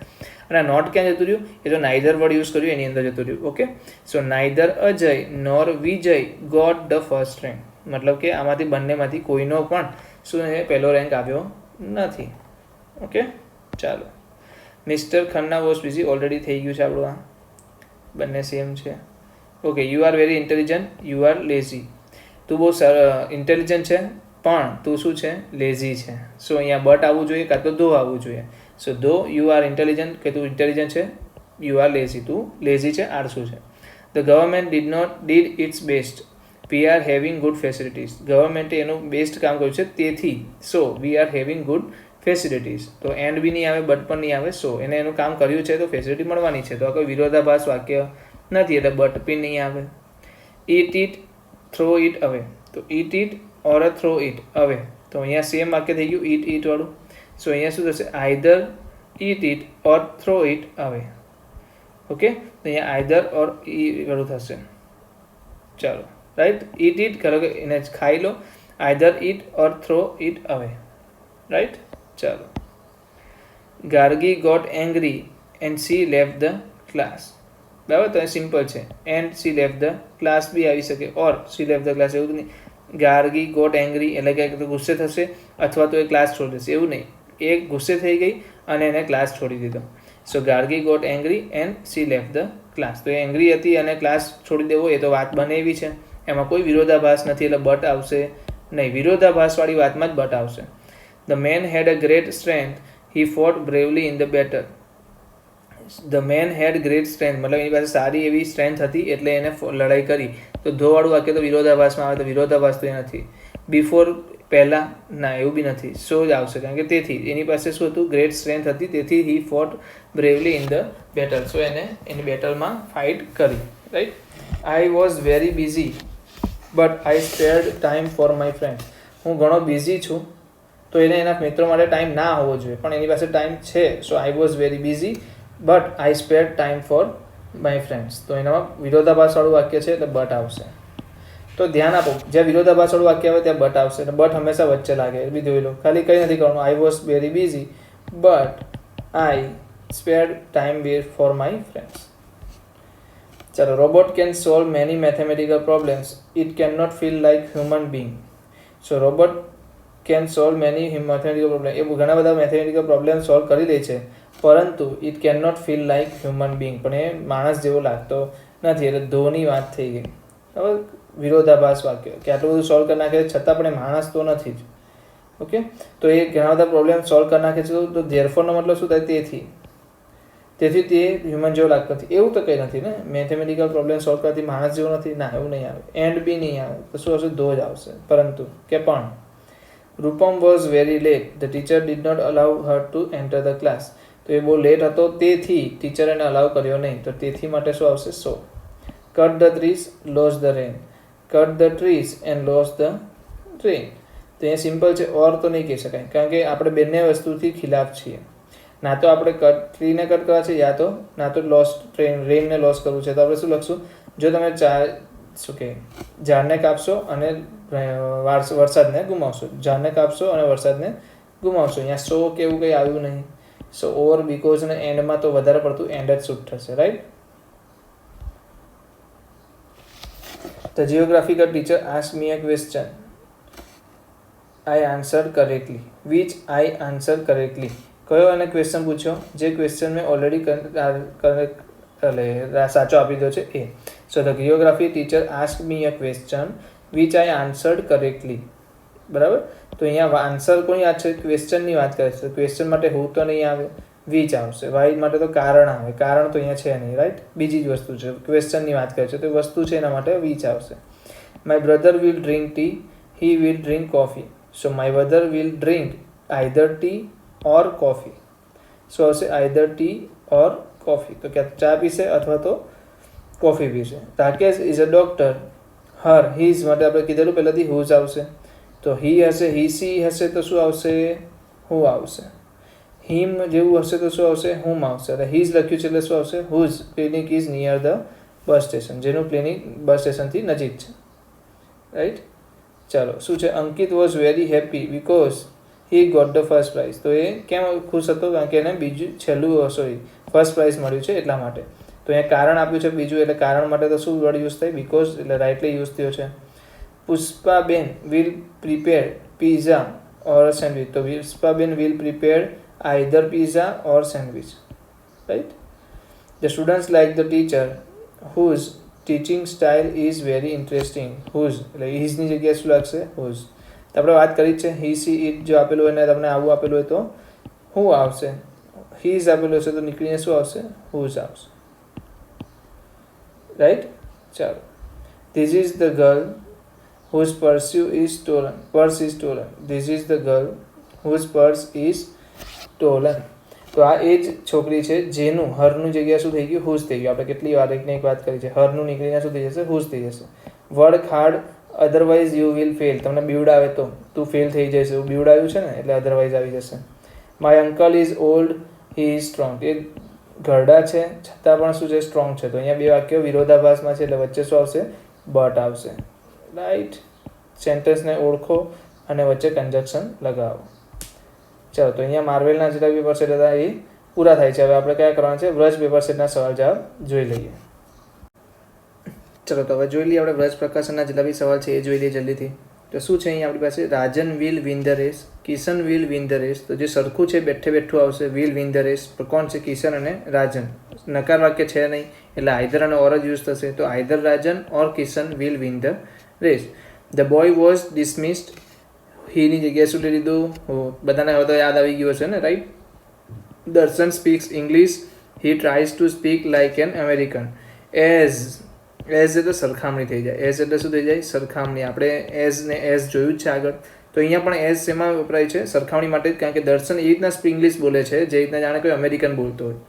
અને નોટ ક્યાં જતું રહ્યું, એ તો નાઈધર વર્ડ યુઝ કર્યું એની અંદર જતું રહ્યું. Okay, so neither Ajay nor Vijay got the first rank, મતલબ કે આમાંથી બંનેમાંથી કોઈનો પણ શું પહેલો રેન્ક આવ્યો નથી. ઓકે, ચાલો. Mister Khanna was busy already થઈ ગયું છે આપણું, આ બંને સેમ છે. Okay, you are very intelligent, you are lazy. તું બહુ ઇન્ટેલિજન્ટ છે પણ તું શું છે, લેઝી છે. સો અહીંયા બટ આવવું જોઈએ કાં તો ધો આવવું જોઈએ. સો ધો યુ આર ઇન્ટેલિજન્ટ, કે તું ઇન્ટેલિજન્ટ છે, યુ આર લેઝી, તું લેઝી છે, આળસુ છે. The government did its best, we are having good facilities. ગવર્મેન્ટે એનું બેસ્ટ કામ કર્યું છે તેથી, so we are having good facilities. તો એન્ડ બી નહીં આવે, બટ પણ નહીં આવે, સો એને એનું કામ કર્યું છે તો ફેસિલિટી મળવાની છે. તો આ કોઈ વિરોધાભાસ વાક્ય નથી એટલે બટ બી નહીં આવે. ઇટ ઇટ થ્રો ઇટ અવે, તો it it or throw it અવે, તો અહીંયા સેમ વાક્ય થઈ ગયું ઇટ ઇટ વાળું. સો અહીંયા શું થશે, either it it or throw it અવે. ઓકે, તો અહીંયા આઈધર ઓર વાળું થશે. ચાલો. રાઈટ. ઇટ ઇટ કરો કે એને ખાઈ લો, either eat or throw it away. Right. ચાલો. Gargi got angry and she left the class. બરાબર, તો એ સિમ્પલ છે. And she left the class B આવી શકે, or she left the class, એવું નહીં. ગાર્ગી ગોટ એંગ્રી એટલે કે ગુસ્સે થશે અથવા તો એ ક્લાસ છોડી દેશે, એવું નહીં. એ ગુસ્સે થઈ ગઈ અને એને ક્લાસ છોડી દીધો. So Gargi got angry and she left the class. તો એ એંગ્રી હતી અને ક્લાસ છોડી દેવો એ તો વાત બને એવી છે, એમાં કોઈ વિરોધાભાસ નથી એટલે બટ આવશે નહીં. વિરોધાભાસવાળી વાતમાં જ બટ આવશે. The man had a great strength, he fought bravely in the battle. The man had great strength, મતલબ એની પાસે સારી એવી સ્ટ્રેન્થ હતી એટલે એને લડાઈ કરી. તો ધોવાળું વાક્ય તો વિરોધાભાસમાં આવે, તો વિરોધાભાસ તો એ નથી. બિફોર પહેલાં, ના એવું બી નથી, સો જ આવશે, કારણ કે તેથી એની પાસે શું હતું, ગ્રેટ સ્ટ્રેન્થ હતી, તેથી he fought bravely in the battle. So એને એની બેટલમાં ફાઇટ કરી. Right. I was very busy but I spared time for my friend. હું ઘણો બિઝી છું, તો એને એના મિત્રો માટે ટાઈમ ના હોવો જોઈએ, પણ એની પાસે ટાઈમ છે. So I was very busy but I spared time for my friends. તો એનામાં વિરોધાભાસવાળું વાક્ય છે એટલે બટ આવશે. તો ધ્યાન આપો, જ્યાં વિરોધાભાસવાળું વાક્ય આવે ત્યાં બટ આવશે, અને બટ હંમેશા વચ્ચે લાગે, એ બી જોઈ લો. ખાલી કંઈ નથી કરવાનું, I was very busy but I spared time for my friends. ચાલો. Robot can solve many mathematical problems, it can not feel like human being. So robot can solve many mathematical problem, એ ઘણા બધા mathematical problem solve કરી લે છે, પરંતુ it can not feel like human being, પણ એ માણસ જેવો લાગતો નથી. એટલે ધોની વાત થઈ ગઈ. હવે વિરોધાભાસ વાક્ય કે આટલું બધું સોલ્વ કરી નાખે છતાં પણ એ માણસ તો નથી જ. ઓકે, તો એ ઘણા બધા પ્રોબ્લેમ સોલ્વ કરી નાખે છે, તો ધેરફોરનો મતલબ શું થાય, તેથી તે હ્યુમન જેવો લાગતો નથી. એવું તો કંઈ નથી ને, મેથેમેટિકલ પ્રોબ્લેમ સોલ્વ કરતી માણસ જેવો નથી, ના એવું નહીં આવે. એન્ડ બી નહીં આવે, તો શું આવશે, ધો જ આવશે. પરંતુ કે પણ Rupam was very late, the teacher did not allow her to enter the class. તો એ બહુ લેટ હતો, તેથી ટીચર એને અલાઉ કર્યો નહીં. તો તેથી માટે શું આવશે? So. Cut the trees, lose the rain. Cut the trees and lose the rain. તો અહીંયા સિમ્પલ છે, ઓર તો નહીં કહી શકાય, કારણ કે આપણે બંને વસ્તુથી ખિલાફ છીએ. ના તો આપણે ટ્રીને કટ કરવા છે, ના તો રેનને લોસ કરવું છે. તો આપણે શું લખશું? જો તમે ઝાડને કાપશો અને વરસાદને ગુમાવશો, ઝાડને કાપશો અને વરસાદને ગુમાવશો. અહીંયા સો કે એવું કંઈ આવ્યું નહીં. સો ઓર, બીકોઝ અને એન્ડમાં તો વધારે પડતું એન્ડ જ શૂટ થશે, right? The geographical teacher asked me a question. I answered correctly. Which I answered correctly. કયો એને ક્વેશ્ચન પૂછ્યો? જે ક્વેશ્ચન મેં ઓલરેડી સાચો આપી દો છે એ. So the geography teacher ask me a question which I answered correctly. બરાબર? તો અહીંયા આન્સર કોઈ યાદ છે? ક્વેશ્ચનની વાત કરે છે. ક્વેશ્ચન માટે હું તો નહીં આવે, વિચ આવશે. વાય માટે તો કારણ આવે, કારણ તો અહીંયા છે નહીં, રાઈટ? બીજી જ વસ્તુ છે, ક્વેશ્ચનની વાત કરે છે તો વસ્તુ છે એના માટે વિચ આવશે. My brother will drink tea, he will drink coffee. So my brother will drink either tea or coffee. શું આવશે? Either tea or coffee. તો ક્યાં ચા પીશે અથવા તો કોફી પીશે. Rakesh is a doctor. Her, his માટે આપણે કીધેલું પહેલાંથી હુઝ આવશે. તો હી હશે, હી સી હશે તો શું આવશે? હુ આવશે. હિમ જેવું હશે તો શું આવશે? હુમ આવશે. એટલે હીઝ લખ્યું છે એટલે શું આવશે? Whose clinic is near the bus station. જેનું ક્લિનિક બસ સ્ટેશનથી નજીક છે, રાઈટ? ચાલો, શું છે? Ankit was very happy because he got the first prize. તો એ કેમ ખુશ હતો? કારણ કે એને ફર્સ્ટ પ્રાઇઝ મળ્યું છે એટલા માટે. તો અહીંયા કારણ આપ્યું છે બીજું, એટલે કારણ માટે તો શું વર્ડ યુઝ થાય? બીકોઝ, એટલે રાઇટલી યુઝ થયો છે. Pushpaben will prepare pizza or sandwich. તો Pushpaben will prepare either pizza or sandwich, right? The students like the teacher whose teaching style is very interesting. Whose એટલે ઇઝની જગ્યાએ શું લાગશે? હુઝ. તો આપણે વાત કરી છે હી સી ઇટ જો આપેલું હોય ને તમને આવું આપેલું હોય તો હું આવશે. હીઝ આપેલું હશે તો નીકળીને શું આવશે? હુઝ આવશે, રાઈટ? ચાલો. This is the girl whose purse is stolen. This is the girl whose purse is stolen. તો આ એ જ છોકરી છે જેનું, હરનું જગ્યા શું થઈ ગયું? હુઝ થઈ ગયું. આપણે કેટલી વાર એક વાત કરી છે, હરનું નીકળીને શું થઈ જશે? હુઝ થઈ જશે. Work hard otherwise you will fail. તમને બીવડાવે તો તું ફેલ થઈ જશે. એવું બીવડાવ્યું છે ને એટલે અધરવાઇઝ આવી જશે. My uncle is old, he is strong. એ ઘરડા છે છતાં પણ શું છે? સ્ટ્રોંગ છે. તો અહીંયા બે વાક્યો વિરોધાભાસમાં છે એટલે વચ્ચે શું આવશે? બટ આવશે, રાઈટ? સેન્ટેન્સને ઓળખો અને વચ્ચે કન્જક્શન લગાવો. ચાલો, તો અહીંયા માર્વેલના જેટલા પેપર સેટ હતા એ પૂરા થાય છે. હવે આપણે કયા કરવાના છે? વ્રજ પેપર સેટના સવાલ જવાબ જોઈ લઈએ. ચલો, તો હવે જોઈ લઈએ આપણે વ્રજ પ્રકાશનના જેટલા બી સવાલ છે એ જોઈ લઈએ જલ્દીથી. તો શું છે અહીંયા આપણી પાસે? Rajan will win the race, Kishan will win the race. તો જે સરખું છે બેઠું આવશે વિલ વિન ધ રેસ. પણ કોણ છે? કિશન અને રાજન. નકાર વાક્ય છે નહીં એટલે આઈધર અને ઓર જ યુઝ થશે. તો either Rajan or Kishan will win the race. The boy was dismissed. હીની જગ્યાએ શું લઈ લીધું? બધાને હવે તો યાદ આવી ગયું હશે ને, right? Darshan speaks English, he tries to speak like an American. As એટલે સરખામણી થઈ જાય. એઝ એટલે શું થઈ જાય? સરખામણી. આપણે એઝ ને એઝ જોયું જ છે આગળ. તો અહીંયા પણ એઝ શેમાં વપરાય છે? સરખામણી માટે જ. કારણ કે દર્શન એ રીતના ઇંગ્લિશ બોલે છે જે રીતના જાણે કોઈ અમેરિકન બોલતો હોય,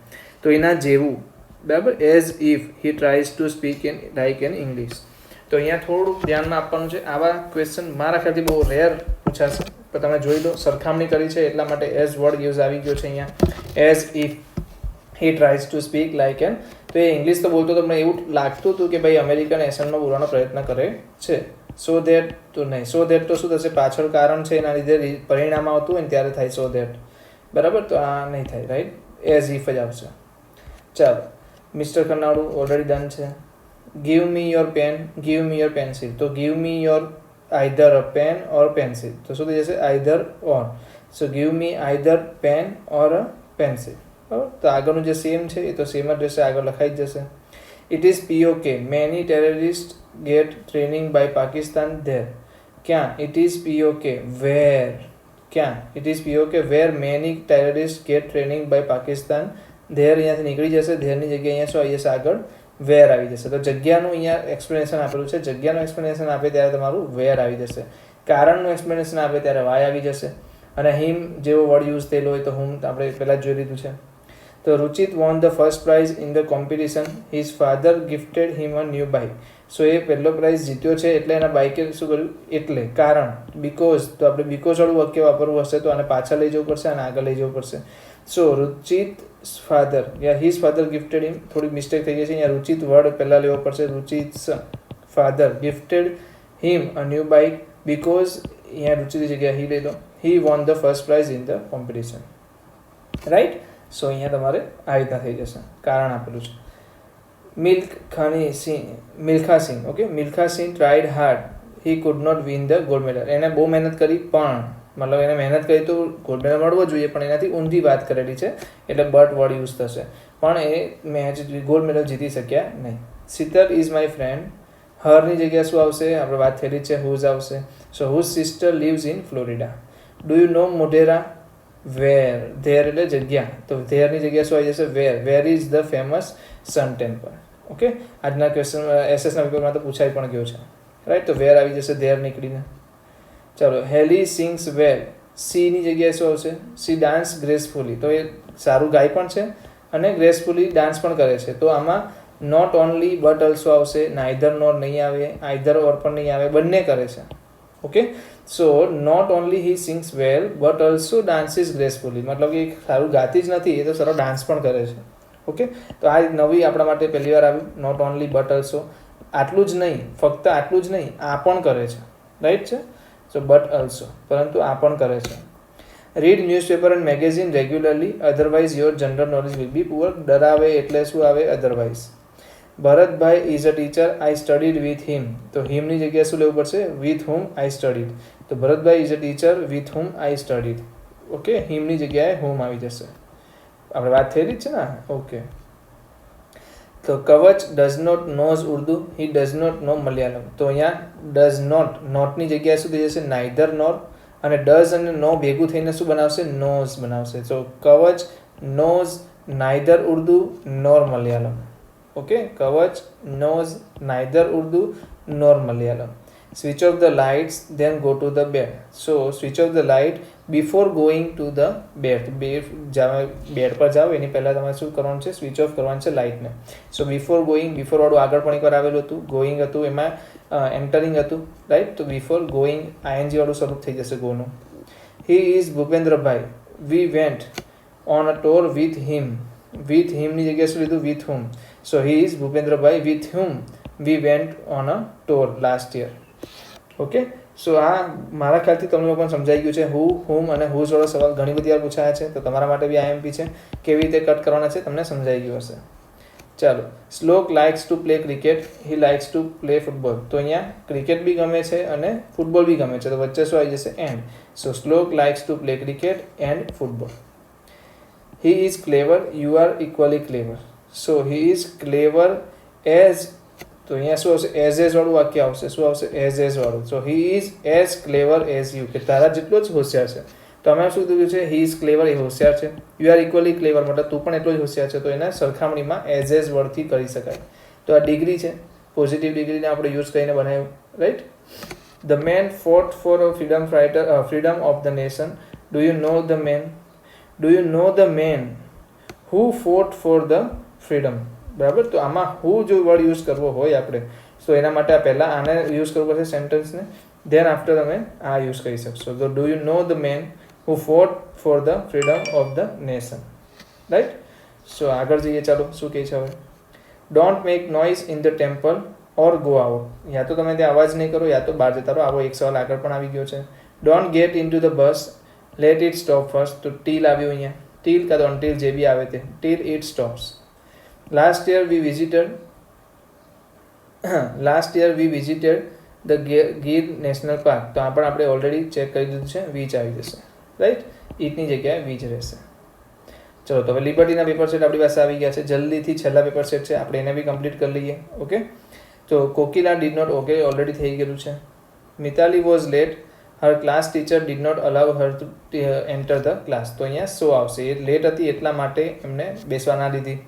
તો એના જેવું, બરાબર? As if he tries to speak an like an English. તો અહીંયા થોડું ધ્યાનમાં આપવાનું છે. આવા ક્વેશ્ચન મારા ખ્યાલથી બહુ રેર પૂછાશે, પણ તમે જોઈ લો સરખામણી કરી છે એટલા માટે એઝ વર્ડ યુઝ આવી ગયો છે અહીંયા. As if he tries to speak like an. તો એ ઇંગ્લિશ તો બોલતો તમને એવું લાગતું હતું કે ભાઈ અમેરિકન એસેન્ટમાં બોલવાનો પ્રયત્ન કરે છે. સો ધેટ તો નહીં. સો ધેટ તો શું થશે? પાછળ કારણ છે એના લીધે પરિણામ આવતું હોય ને ત્યારે થાય સો ધેટ, બરાબર? તો આ નહીં થાય, રાઈટ? એઝ ઇફ જ આવશે. ચાલો, મિસ્ટર ખન્નાડુ ઓલરેડી ડન છે. Give me your pen, give me your pencil. તો give me your either a pen or pencil. તો શું થઈ જશે? Either or. So give me either pen or a pencil, બરાબર? તો આગળનું જે સેમ છે એ તો સેમ જ રહેશે, આગળ લખાઈ જ જશે. It is POK. Many terrorist get training by Pakistan there. ક્યાં? It is POK. વેર? ક્યાં? It is POK where many terrorist get training by Pakistan there. અહીંયાથી નીકળી જશે. ધેરની જગ્યાએ અહીંયા શું આવી જશે? આગળ વેર આવી જશે. તો જગ્યાનું અહીંયા એક્સપ્લેનેશન આપેલું છે. જગ્યાનું એક્સપ્લેનેશન આપે ત્યારે તમારું વેર આવી જશે. કારણનું એક્સપ્લેનેશન આપે ત્યારે વાય આવી જશે. અને હિમ જેવો વર્ડ યુઝ થયેલો હોય તો હુમ આપણે પહેલાં જ જોઈ લીધું છે. તો Ruchit won the first prize in the competition. His father gifted him a new bike. So એ પહેલો પ્રાઇઝ જીત્યો છે એટલે એના બાઇકે શું કર્યું, એટલે કારણ, બીકોઝ, તો આપણે બીકોઝ વાળું વાક્ય વાપરવું હશે તો આને પાછળ લઈ જવું પડશે અને આગળ લઈ જવું પડશે. સો રુચિત ફાધર યા હિઝ ફાધર ગિફ્ટેડ હિમ, થોડી મિસ્ટેક થઈ ગઈ છે અહીંયા, રુચિત વર્ડ પહેલાં લેવો પડશે. Ruchit father gifted him a new bike because, અહીંયા રુચિતની જગ્યાએ હી લઈ લો. He won the first prize in the competition. Right. So અહીંયા તમારે આ રીતના થઈ જશે, કારણ આપેલું છે. Milkha Singh, okay, Milkha Singh tried hard, he could not win the gold medal. એને બહુ મહેનત કરી પણ, મતલબ એને મહેનત કરી તો ગોલ્ડ મેડલ મળવો જોઈએ પણ એનાથી ઊંધી વાત કરેલી છે એટલે બટ વર્ડ યુઝ થશે, પણ એ મેચ ગોલ્ડ મેડલ જીતી શક્યા નહીં. શીતલ ઇઝ માય ફ્રેન્ડ, હરની જગ્યાએ શું આવશે, આપણે વાત થયેલી છે, હુઝ આવશે. So whose sister lives in Florida. Do you know Modhera, where, there એટલે જગ્યા, તો ધેરની જગ્યાએ શું આવી જશે, where. Where is the famous sun temple. Okay, આજના ક્વેશ્ચન એસએસના પેપરમાં તો પૂછાઈ પણ ગયો છે, રાઈટ. તો વેર આવી જશે ધેર નીકળીને. ચાલો, હેલી સિંગ્સ વેલ, સીની જગ્યાએ શું આવશે, સી ડાન્સ ગ્રેસફુલી. તો એ સારું ગાય પણ છે અને ગ્રેસફુલી ડાન્સ પણ કરે છે. તો આમાં નોટ ઓનલી બટ ઓલ્સો આવશે, નાઈધર નોર નહીં આવે, આઈધર ઓર પણ નહીં આવે, બંને કરે છે. Okay, so not only he sings well but also dances gracefully, મતલબ કે સારું ગાતી જ નથી, એ તો સારો ડાન્સ પણ કરે છે. ઓકે, તો આ નવી આપણા માટે પહેલી વાર આવ્યું, નોટ ઓનલી બટ ઓલ્સો. આટલું જ નહીં, ફક્ત આટલું જ નહીં, આ પણ કરે છે, રાઈટ છે. સો બટ ઓલ્સો, પરંતુ આ પણ કરે છે. Read newspaper and magazine regularly otherwise your general knowledge will be poor. ડરાવે એટલે શું આવે, otherwise. Bharatbhai is a teacher, I studied with him. તો હિમની જગ્યાએ શું લેવું પડશે, વિથ હુમ આઈ સ્ટડીડ. તો Bharatbhai is a teacher with whom I studied. Okay, હિમની જગ્યાએ હુમ આવી જશે, આપણે વાત થયેલી જ છે ને. ઓકે, તો Kavach does not knows Urdu, he does not know Malayalam. તો અહીંયા ડઝ નોટ, નોટની જગ્યાએ શું થઈ જશે, નાઈધર નોર, અને ડઝ અને નો ભેગું થઈને શું બનાવશે, નોઝ બનાવશે. So Kavach knows neither Urdu nor Malayalam. Okay, Kavach knows neither Urdu nor Malayalam. Switch off the lights then go to the bed. So switch off the light before going to the bed. Bed પર જાઓ એની પહેલાં તમારે શું કરવાનું છે, સ્વિચ ઓફ કરવાનું છે લાઇટને. સો બિફોર ગોઈંગ, બિફોર વાળું આગળ પણ એકવાર આવેલું હતું, ગોઈંગ હતું એમાં એન્ટરિંગ હતું, રાઈટ. તો બિફોર ગોઈંગ આઈએનજી વાળું સ્વરૂપ થઈ જશે ગોનું. He is Bhupendrabhai, we went on a tour with him. With હિમની જગ્યાએ શું લીધું, with whom. So he is Bhupendrabhai with whom we went on a tour last year. Okay, so આ મારા ખ્યાલથી તમને લોકોને સમજાઈ ગયું છે. હુ, હુમ અને હુઝ વાળો સવાલ ઘણી બધી વાર પૂછાયા છે, તો તમારા માટે બી આઈએમપી છે, કેવી રીતે કટ કરવાના છે તમને સમજાઈ ગયું હશે. ચાલો, શ્લોક likes to play cricket, he likes to play football. તો અહીંયા ક્રિકેટ બી ગમે છે અને ફૂટબોલ બી ગમે છે, તો વચ્ચે શું આવી જશે, એન્ડ. સો શ્લોક likes to play cricket and football. He is clever, you are equally clever. So he is clever as, તો અહીંયા શું આવશે, એઝ વાળું વાક્ય આવશે. શું આવશે, એઝ વાળું. So he is as clever as you, કે તારા જેટલો જ હોશિયાર છે. તો અમે શું કીધું છે, હી ઇઝ ક્લેવર, એ હોશિયાર છે. યુ આર ઇક્વલી ક્લેવર, મતલબ તું પણ એટલો જ હોશિયાર છે. તો એના સરખામણીમાં એઝ વર્ડથી કરી શકાય. તો આ ડિગ્રી છે, પોઝિટિવ ડિગ્રીને આપણે યુઝ કરીને બનાવ્યું, right. The man fought for a freedom fighter, freedom of the nation. Do you know the man, do you know the man who fought for the freedom. બરાબર. તો આમાં હું જો વર્ડ યુઝ કરવો હોય આપણે, તો એના માટે પહેલાં આને યુઝ કરવું પડશે સેન્ટેન્સને, ધેન આફ્ટર તમે આ યુઝ કરી શકશો. તો do you know the man who fought for the freedom of the nation, right. So આગળ જઈએ, ચાલો શું કહે છે હવે. Don't make noise in the temple or go out. યા તો તમે ત્યાં અવાજ નહીં કરો, યા તો બહાર જતા રહો. આવો એક સવાલ આગળ પણ આવી ગયો છે. Don't get in to the bus, late it stop first. તો ટીલ આવ્યું અહીંયા, ટીલ કાં તો અનટીલ જે બી આવે તે, till it stops. Last year we visited the Gir National Park. તો આ પણ આપણે ઓલરેડી ચેક કરી દીધું છે, વીચ આવી જશે, રાઈટ. ઈટની જગ્યાએ વીચ રહેશે. ચલો, તો હવે લિબર્ટીના પેપર સેટ આપણી પાસે આવી ગયા છે. જલ્દીથી છેલ્લા પેપર સેટ છે, આપણે એને બી કમ્પ્લીટ કરી લઈએ. ઓકે, તો Kokila did not, okay already થઈ ગયેલું છે. Mitali was late, her class teacher did not allow her to enter the class. તો અહીંયા સો આવશે, એ લેટ હતી એટલા માટે એમને બેસવા ના દીધી.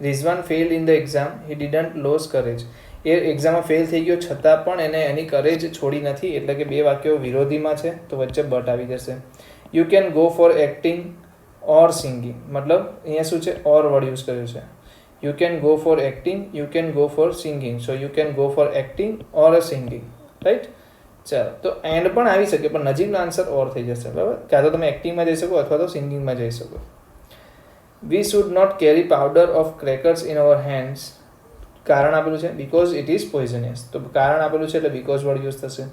Rizwan failed in the exam, he didn't lose courage. એ એક્ઝામમાં ફેલ થઈ ગયો છતાં પણ એને એની કરેજ છોડી નથી, એટલે કે બે વાક્યો વિરોધીમાં છે તો વચ્ચે બટ આવી જશે. You can go for acting or singing, મતલબ અહીંયા શું છે, ઓર વર્ડ યુઝ કર્યું છે. You can go for acting, you can go for singing, so you can go for acting or singing, right. ચાલો, તો એન્ડ પણ આવી શકે, પણ નજીકનો આન્સર ઓર થઈ જશે, બરાબર. કાં તો તમે એક્ટિંગમાં જઈ શકો અથવા તો સિંગિંગમાં જઈ શકો. We should not carry powder of crackers in our hands. કારણ આપેલું છે બિકોઝ ઇટ ઇઝ પોઈઝનિયસ, તો કારણ આપેલું છે એટલે બિકોઝ વર્ડ યુઝ થશે.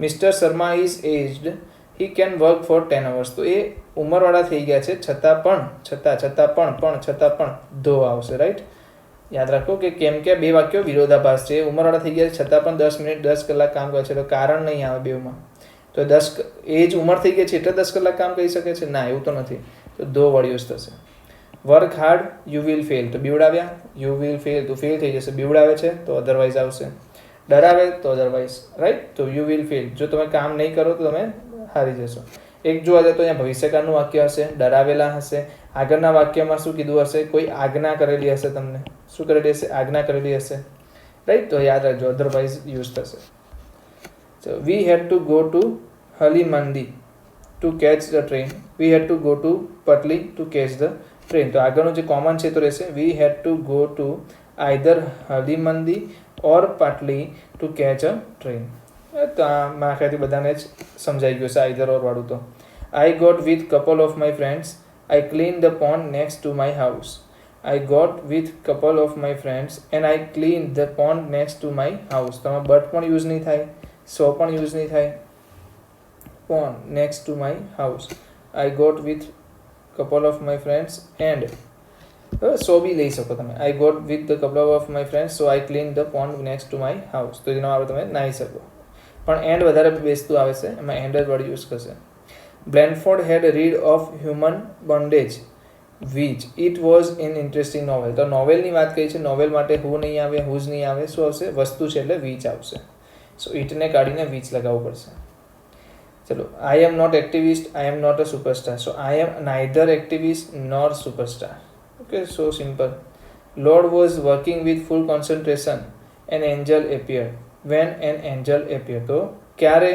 Mister Sharma is aged, he can work four 10 hours. તો એ ઉંમરવાળા થઈ ગયા છે, છતાં પણ ધો આવશે, રાઈટ. યાદ રાખો કે કેમ કે બે વાક્યો વિરોધાભાસ છે. ઉંમરવાળા થઈ ગયા છે છતાં પણ 10 મિનિટ 10 કલાક કામ કરે છે, તો કારણ નહીં આવે બેઉમાં. તો 10 એજ ઉંમર થઈ ગઈ છે એટલે 10 કલાક કામ કરી શકે છે? ના, એવું તો નથી. તો ધો વર્ડ યુઝ થશે. Work hard, you will fail, તો બીવડાવ્યા, યુ વિલ ફેલ, તો ફેલ થઈ જશે. બીવડાવે છે તો અધરવાઇઝ આવશે. ડરાવે તો અધરવાઇઝ, રાઈટ. તો યુ વિલ ફેલ, જો તમે કામ નહીં કરો તો તમે હારી જશો. એક જોવા જાય તો અહીંયા ભવિષ્યકાળનું વાક્ય હશે, ડરાવેલા હશે. આગળના વાક્યમાં શું કીધું હશે? કોઈ આજ્ઞા કરેલી હશે તમને. શું કરેલી હશે? આજ્ઞા કરેલી હશે, રાઈટ. તો યાદ રાખજો, અધરવાઇઝ યુઝ થશે. So we had to go to Halimandi to catch the train. We had to go to Patli to catch the train. તો આગળનું જે કોમન છે તો રહેશે we had to go to either Halimandi or Patli to catch a train. તો આ મારા ખ્યાલથી બધાને જ સમજાઈ ગયું છે આઈધર ઓર વાળું. તો I got with couple of my friends. I cleaned the pond next to my house. I got with couple of my friends and I cleaned the pond next to my house. તો but પણ use નહીં થાય, સો પણ use નહીં થાય. pond next to my house. I got with couple of my friends and સો બી લઈ શકો તમે. I got with the couple of my friends so I cleaned the pond next to my house. તો જેનો આપણે તમે નાહી શકો, પણ એન્ડ વધારે બેસતું આવે છે, એમાં એન્ડ જ વર્ડ યુઝ કરશે. Blandford had read of human bondage which it was an interesting novel. તો નોવેલની વાત કરી છે, નોવેલ માટે હુ નહીં આવે, હુઝ નહીં આવે, શું આવશે? વસ્તુ છે એટલે વીચ આવશે. સો ઇટને કાઢીને વીચ લગાવવું પડશે. ચલો, I am not activist, I am not a superstar. So I am neither activist nor superstar. Okay, so simple. Lord was working with full concentration an angel appear. When an angel appear, તો ક્યારે?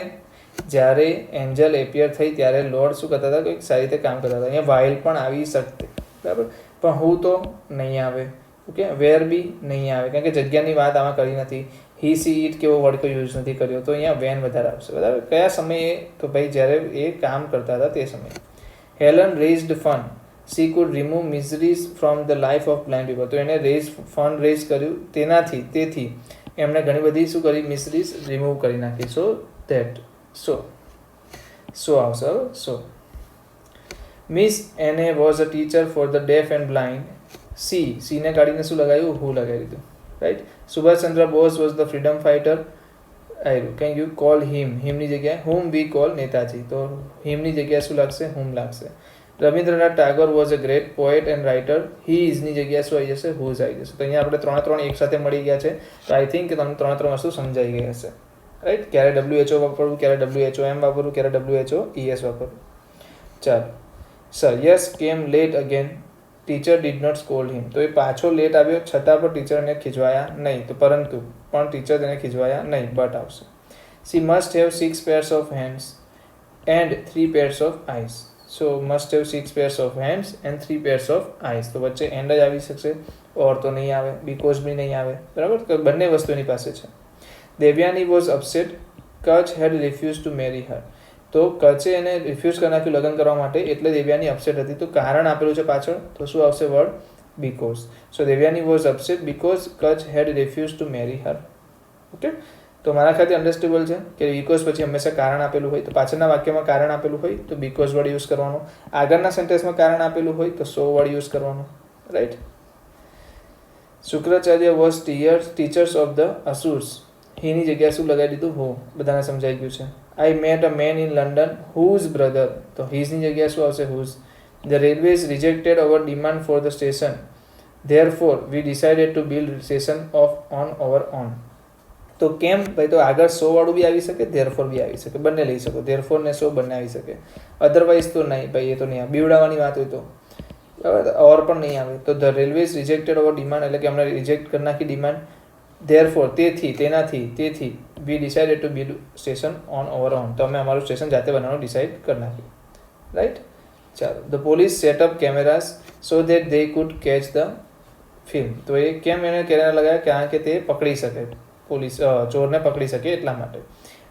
જ્યારે Angel appear થઈ ત્યારે lord શું કરતા હતા? કંઈક સારી રીતે કામ કરતા હતા. અહીંયા વાઇલ પણ આવી શકતે, બરાબર, પણ હું તો નહીં આવે. ઓકે, વેર બી નહીં આવે, કારણ કે જગ્યાની વાત આમાં કરી નથી. હી સી ઇટ કેવો વર્ડ કોઈ યુઝ નથી કર્યો, તો અહીંયા વેન વધારે આવશે, બરાબર. કયા સમયે? તો ભાઈ જ્યારે એ કામ કરતા હતા તે સમયે. Helen raised fund, C food remove મિઝરીઝ from the life of blind people. તો એને ફંડ રેઝ કર્યું, તેથી એમણે ઘણી બધી શું કરી? મિઝરીઝ રિમૂવ કરી નાખી. સો ધેટ, સો આવશે. સો મિસ એને was a teacher for the deaf and blind. સીને કાઢીને શું લગાવ્યું? હુ લગાવી દીધું, right. Subhashchandra Bose was the freedom fighter. આવ્યું. કેન યુ કોલ હિમની જગ્યાએ હુમ વી કોલ નેતાજી. તો હિમની જગ્યાએ શું લાગશે? હુમ લાગશે. Rabindranath Tagore was a great poet and writer. He ઇઝની જગ્યાએ શું આવી જશે? હુઝ આવી જશે. તો અહીંયા આપણે ત્રણ એક સાથે મળી ગયા છે. તો આઈ થિંક કે તમને ત્રણ વસ્તુ સમજાઈ ગઈ હશે, રાઈટ. ક્યારે WHO વાપરવું, ક્યારે WHOM વાપરવું, ક્યારે WHOES વાપરવું. ચાલો. Sir yes came late again. Teacher did not scold him. તો એ પાછો લેટ આવ્યો છતાં પણ ટીચર એને ખીજવાયા નહીં. તો પરંતુ પણ ટીચર તેને ખીજવાયા નહીં, બટ આવશે. C must have 6 pairs of hands and 3 pairs of eyes. So must have 6 pairs of hands and 3 pairs of eyes. તો વચ્ચે એન્ડ જ આવી શકશે, ઓર તો નહીં આવે, બીકોઝ બી નહીં આવે, બરાબર. તો બંને વસ્તુ એની પાસે છે. Devyani was upset, Kach had refused to marry her. તો કચે એને રિફ્યુઝ કરી નાખ્યું લગ્ન કરવા માટે, એટલે દેવ્યાની અપસેટ હતી. તો કારણ આપેલું છે પાછળ, તો શું આવશે? Word because. So Devyani was upset because Kach had refused to marry her. Okay, તો મારા ખાતે અન્ડરસ્ટેબલ છે કે બીકોઝ પછી હંમેશા કારણ આપેલું હોય, તો પાછળના વાક્યમાં કારણ આપેલું હોય તો બીકોઝ વર્ડ યુઝ કરવાનો. આગળના સેન્ટેન્સમાં કારણ આપેલું હોય તો સો વર્ડ યુઝ કરવાનો, right. Shukracharya was teachers of the asurs. હીની જગ્યાએ શું લગાવી દીધું? હો. બધાને સમજાઈ ગયું છે. I met a man in London whose brother. તો હીઝની જગ્યાએ શું આવશે? Whose. The railways rejected our demand for the station, therefore we decided to build station on our own. તો કેમ ભાઈ? તો આગળ સો વાળું બી આવી શકે, ધેરફોર બી આવી શકે, બંને લઈ શકો. ધેરફોર ને સો બંને આવી શકે, અધરવાઇઝ તો નહીં ભાઈ, એ તો નહીં આવે. બીવડાવવાની વાત હોય તો ઓર પણ નહીં આવે. તો the railways rejected our demand, એટલે કે અમને રિજેક્ટ કરી નાખી ડિમાન્ડ. ધેરફોર તેથી we decided to build station on our own. તો અમે અમારું સ્ટેશન જાતે બનાવવાનું ડિસાઇડ કરી નાખ્યું, રાઈટ. ચાલો, the police set up cameras so that they food catch the film. તો એ કેમ એને કેમેરા લગાવ્યા? કારણ કે તે પકડી શકે, પોલીસ ચોરને પકડી શકે એટલા માટે.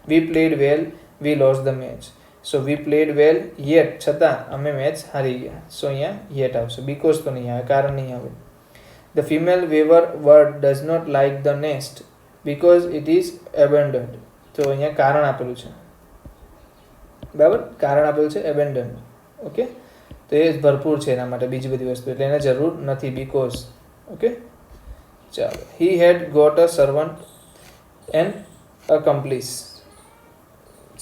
We played well, we lost the match. So we played well yet, છતાં અમે મેચ હારી ગયા. સો અહીંયા યેટ આવશે, બીકોઝ તો નહીં આવે, કારણ નહીં આવે. The female weaver bird does not like the nest because it is abandoned. તો અહીંયા કારણ આપેલું છે, બરાબર, કારણ આપેલું છે એબેન્ડન્ડ. ઓકે, તો એ ભરપૂર છે એના માટે બીજી બધી વસ્તુ, એટલે એને જરૂર નથી, બીકોઝ. ઓકે, ચાલો. He had got a servant and accomplice.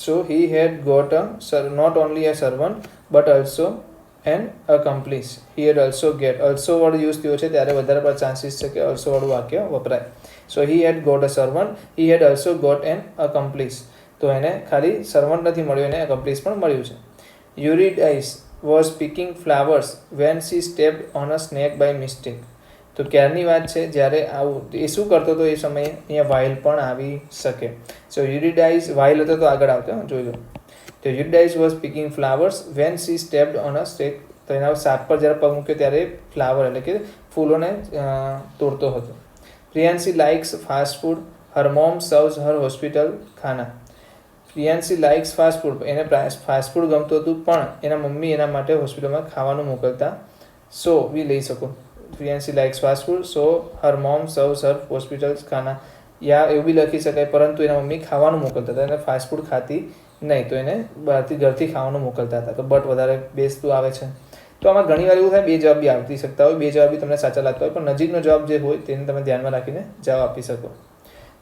So he had got not only a servant but also and accomplice. He had also get, also word use થયો છે ત્યારે વધારે પર ચાન્સીસ છે કે ઓલ્સો વાળું વાક્ય વપરાય. So he had got a servant, he had also got an accomplice. તો એને ખાલી સર્વન્ટ નથી મળ્યું, એને અકમ્પ્લિસ પણ મળ્યું છે. Eurydice was picking flowers when she stepped on a snake by mistake. તો ક્યારની વાત છે જ્યારે આવું એ શું કરતો હતો એ સમયે? અહીંયા વાઇલ પણ આવી શકે. સો યુરિડાઇસ વાઇલ હતો તો આગળ આવતો, જોઈ લો. તો Eurydice was picking flowers when she stepped on a stake. તો એના સાપ પર જ્યારે પગ મૂક્યો ત્યારે ફ્લાવર એટલે કે ફૂલોને તોડતો હતો. પ્રિયાંશી લાઇક્સ ફાસ્ટ ફૂડ, હર મોમ સર્વ્સ હર હોસ્પિટલ ખાના. પ્રિયાંશી લાઇક્સ ફાસ્ટ ફૂડ, એને ફાસ્ટ ફૂડ ગમતું હતું પણ એના મમ્મી એના માટે હોસ્પિટલમાં ખાવાનું મોકલતા. સો બી લઈ શકો. પ્રિયાંશી લાઇક્સ ફાસ્ટ ફૂડ, સો હર મોમ સર્વ્સ હર હોસ્પિટલ ખાના. યા એવું બી લખી શકાય, પરંતુ એના મમ્મી ખાવાનું મોકલતા હતા, એને ફાસ્ટ ફૂડ ખાતી નહીં, તો એને ઘરથી ખાવાનું મોકલતા હતા. તો બટ વધારે બેસતું આવે છે. તો આમાં ઘણી વાર એવું થાય બે જવાબ બી આપી શકતા હોય, બે જવાબ બી તમને સાચા લાગતા હોય, પણ નજીકનો જવાબ જે હોય તેને તમે ધ્યાનમાં રાખીને જવાબ આપી શકો.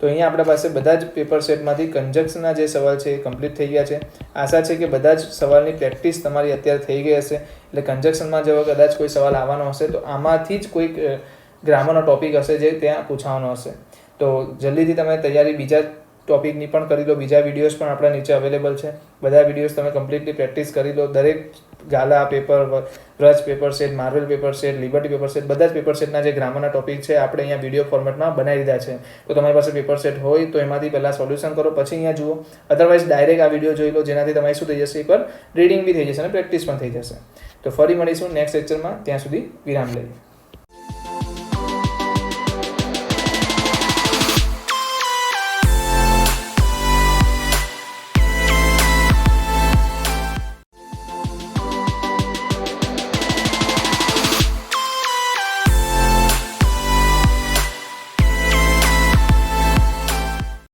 તો અહીંયા આપણા પાસે બધા જ પેપર સેટમાંથી કન્જક્શનના જે સવાલ છે એ કમ્પ્લીટ થઈ ગયા છે. આશા છે કે બધા જ સવાલની પ્રેક્ટિસ તમારી અત્યારે થઈ ગઈ હશે. એટલે કન્જક્શનમાં જો કદાચ કોઈ સવાલ આવવાનો હશે તો આમાંથી જ કોઈ ગ્રામરનો ટોપિક હશે જે ત્યાં પૂછવાનો હશે. તો જલ્દીથી તમે તૈયારી બીજા ટોપિકની પણ કરી લો. બીજા વિડીયોઝ પણ આપણા નીચે અવેલેબલ છે. બધા વિડીયોઝ તમે કમ્પ્લીટલી પ્રેક્ટિસ કરી લો. દરેક Gala paper, Vraj paper set, Marvel paper set, Liberty paper set, બધા જ પેપર સેટના જે ગ્રામરના ટોપિક છે આપણે અહીંયા વિડીયો ફોર્મેટમાં બનાવી દીધા છે. તો તમારી પાસે પેપર સેટ હોય તો એમાંથી પહેલાં સોલ્યુશન કરો, પછી અહીંયા જુઓ. અધરવાઇઝ ડાયરેક્ટ આ વિડીયો જોઈ લો, જેનાથી તમારી શું થઈ જશે, એકવાર રીડિંગ બી થઈ જશે અને પ્રેક્ટિસ પણ થઈ જશે. તો ફરી મળીશું નેક્સ્ટ લેક્ચરમાં. ત્યાં સુધી વિરામ લઈએ.